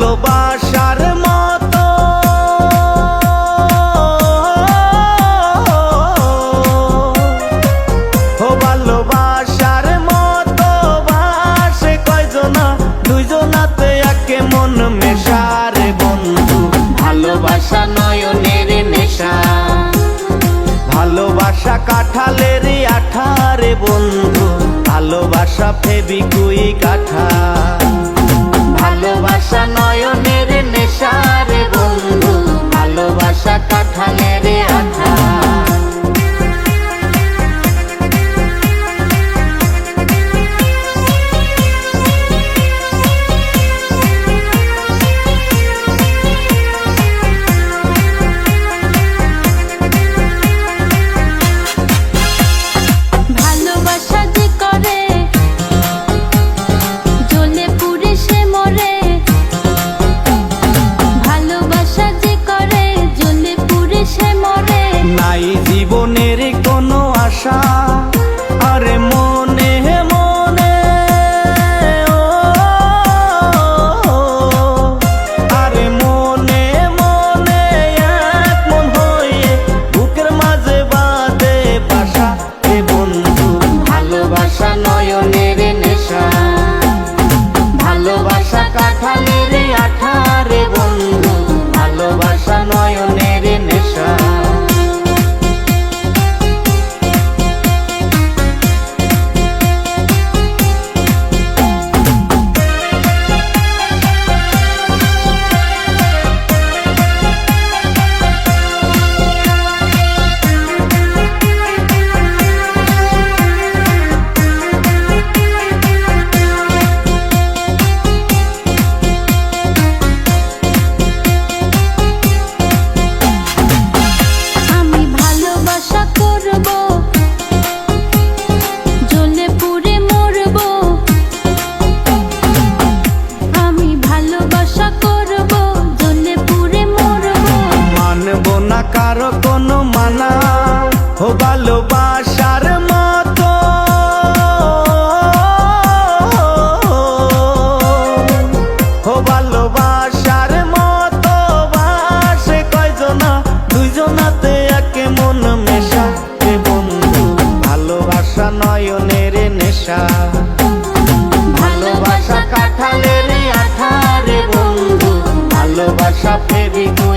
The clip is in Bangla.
ভালোবাসার মতো ভালোবাসার মতো বাসে কয়জনা, দুইজনাতে একে মন মেশারে বন্ধু। ভালোবাসা নয়নের নেশা, ভালোবাসা কাঁঠালের আঠারে বন্ধু, ভালোবাসা ফেবিকুইক আঠা। ভালোবাসা নয়নের নেশা রে বন্ধু, ভালোবাসা কাঁঠালের আঠা। জীবনের কোনো আশা আরে মনে মনে, আরে মনে মনে এক মন হয়ে বুকের মাঝে বাঁধে বাসা এ বন্ধু। ভালোবাসা নয়নের নেশা, ভালোবাসা কাঁঠালের আঠা রে বন্ধু, ভালোবাসা নয়নের নেশা। কারো কোনো মানা ভালোবাসার মতো, ভালোবাসার মতো বাসে কয়জনা, দুইজনাতে একে মন মেশা এ বন্ধু। ভালোবাসা নয়নের নেশা, ভালোবাসা কাঁঠালের আঠা রে বন্ধু, ভালোবাসা ফেবিকুইক